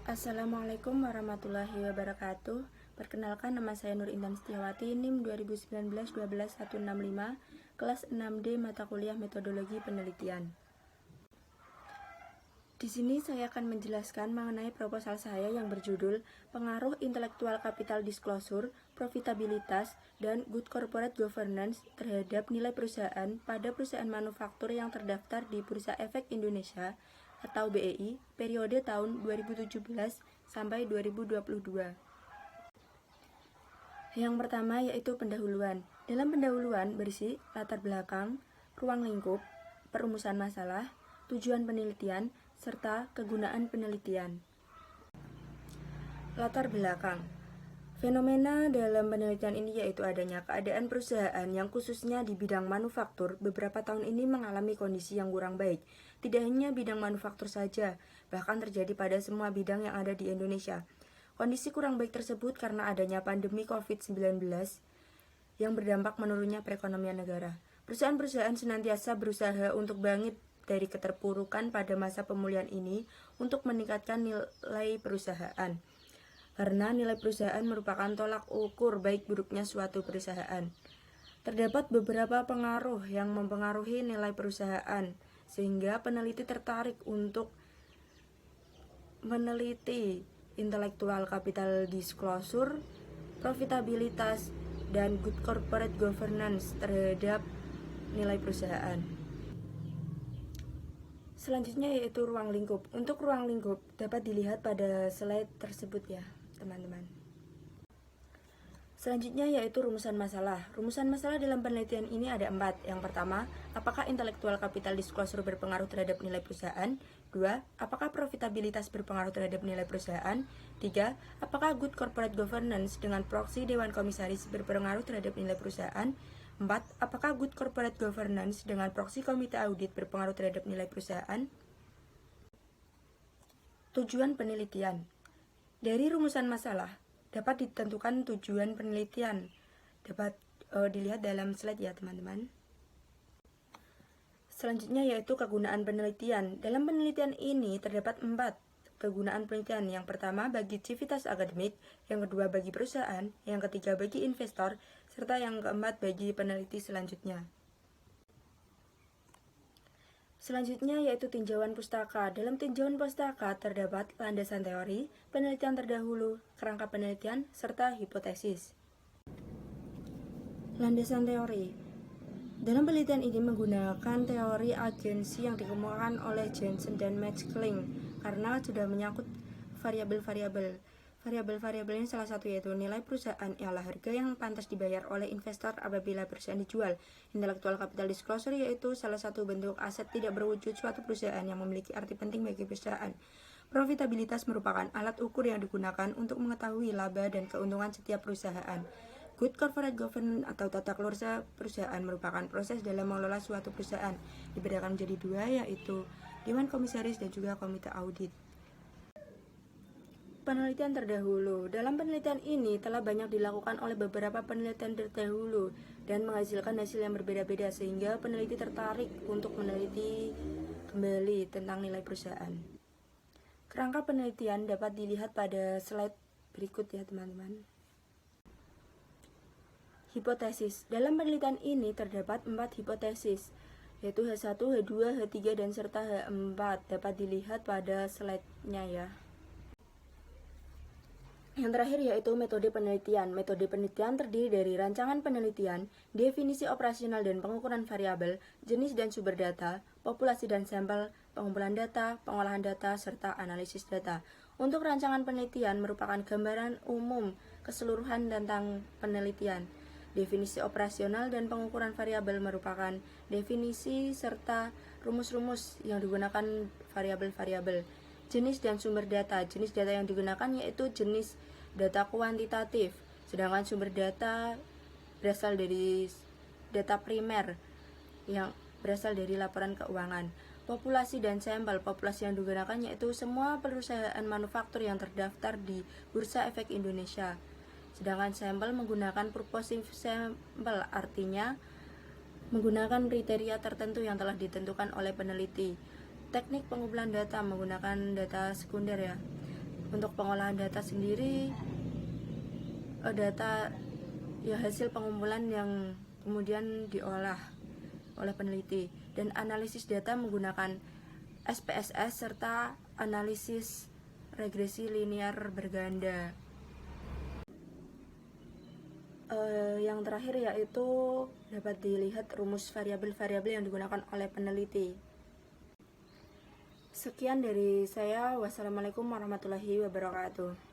Assalamualaikum warahmatullahi wabarakatuh. Perkenalkan, nama saya Nur Intan Setiawati, NIM 2019-12165, kelas 6D mata kuliah Metodologi Penelitian. Di sini saya akan menjelaskan mengenai proposal saya yang berjudul Pengaruh Intellectual Capital Disclosure, Profitabilitas, dan Good Corporate Governance terhadap nilai perusahaan pada perusahaan manufaktur yang terdaftar di Bursa Efek Indonesia atau BEI periode tahun 2017 sampai 2022. Yang pertama yaitu pendahuluan. Dalam pendahuluan berisi latar belakang, ruang lingkup, perumusan masalah, tujuan penelitian, serta kegunaan penelitian. Latar belakang. Fenomena dalam penelitian ini yaitu adanya keadaan perusahaan yang khususnya di bidang manufaktur beberapa tahun ini mengalami kondisi yang kurang baik. Tidak hanya bidang manufaktur saja, bahkan terjadi pada semua bidang yang ada di Indonesia. Kondisi kurang baik tersebut karena adanya pandemi COVID-19 yang berdampak menurunnya perekonomian negara. Perusahaan-perusahaan senantiasa berusaha untuk bangkit dari keterpurukan pada masa pemulihan ini untuk meningkatkan nilai perusahaan. Karena nilai perusahaan merupakan tolak ukur baik buruknya suatu perusahaan. Terdapat beberapa pengaruh yang mempengaruhi nilai perusahaan, sehingga peneliti tertarik untuk meneliti intellectual capital disclosure, profitabilitas, dan good corporate governance terhadap nilai perusahaan. Selanjutnya yaitu ruang lingkup. Untuk ruang lingkup dapat dilihat pada slide tersebut ya, teman-teman. Selanjutnya yaitu rumusan masalah. Rumusan masalah dalam penelitian ini ada 4. Yang pertama, apakah intellectual capital disclosure berpengaruh terhadap nilai perusahaan? 2. Apakah profitabilitas berpengaruh terhadap nilai perusahaan? 3. Apakah good corporate governance dengan proksi Dewan Komisaris berpengaruh terhadap nilai perusahaan? 4. Apakah good corporate governance dengan proksi Komite Audit berpengaruh terhadap nilai perusahaan? Tujuan penelitian. Dari rumusan masalah dapat ditentukan tujuan penelitian. Dapat dilihat dalam slide ya, teman-teman. Selanjutnya yaitu kegunaan penelitian. Dalam penelitian ini terdapat 4 kegunaan penelitian. Yang pertama bagi civitas akademik, yang kedua bagi perusahaan, yang ketiga bagi investor, serta yang keempat bagi peneliti selanjutnya. Selanjutnya yaitu tinjauan pustaka. Dalam tinjauan pustaka terdapat landasan teori, penelitian terdahulu, kerangka penelitian, serta hipotesis. Landasan teori. Dalam penelitian ini menggunakan teori agensi yang dikemukakan oleh Jensen dan Maskelyne karena sudah menyangkut variabel-variabel. Variabel-variabelnya salah satu yaitu nilai perusahaan ialah harga yang pantas dibayar oleh investor apabila perusahaan dijual. Intellectual capital disclosure yaitu salah satu bentuk aset tidak berwujud suatu perusahaan yang memiliki arti penting bagi perusahaan. Profitabilitas merupakan alat ukur yang digunakan untuk mengetahui laba dan keuntungan setiap perusahaan. Good corporate governance atau tata kelola perusahaan merupakan proses dalam mengelola suatu perusahaan. Dibedakan menjadi 2 yaitu Dewan Komisaris dan juga Komite Audit. Penelitian terdahulu. Dalam penelitian ini telah banyak dilakukan oleh beberapa penelitian terdahulu dan menghasilkan hasil yang berbeda-beda sehingga peneliti tertarik untuk meneliti kembali tentang nilai perusahaan. Kerangka penelitian dapat dilihat pada slide berikut ya, teman-teman. Hipotesis. Dalam penelitian ini terdapat 4 hipotesis, yaitu H1, H2, H3, dan serta H4. Dapat dilihat pada slide-nya ya. Yang terakhir yaitu metode penelitian. Metode penelitian terdiri dari rancangan penelitian, definisi operasional dan pengukuran variabel, jenis dan sumber data, populasi dan sampel, pengumpulan data, pengolahan data, serta analisis data. Untuk rancangan penelitian merupakan gambaran umum keseluruhan tentang penelitian. Definisi operasional dan pengukuran variabel merupakan definisi serta rumus-rumus yang digunakan variabel-variabel. Jenis dan sumber data. Jenis data yang digunakan yaitu jenis data kuantitatif, sedangkan sumber data berasal dari data primer yang berasal dari laporan keuangan. Populasi dan sampel. Populasi yang digunakan yaitu semua perusahaan manufaktur yang terdaftar di Bursa Efek Indonesia. Sedangkan sampel menggunakan purposive sampel, artinya menggunakan kriteria tertentu yang telah ditentukan oleh peneliti. Teknik pengumpulan data menggunakan data sekunder ya. Untuk pengolahan data sendiri, data ya hasil pengumpulan yang kemudian diolah oleh peneliti, dan analisis data menggunakan SPSS serta analisis regresi linear berganda. Yang terakhir yaitu dapat dilihat rumus variabel-variabel yang digunakan oleh peneliti. Sekian dari saya. Wassalamualaikum warahmatullahi wabarakatuh.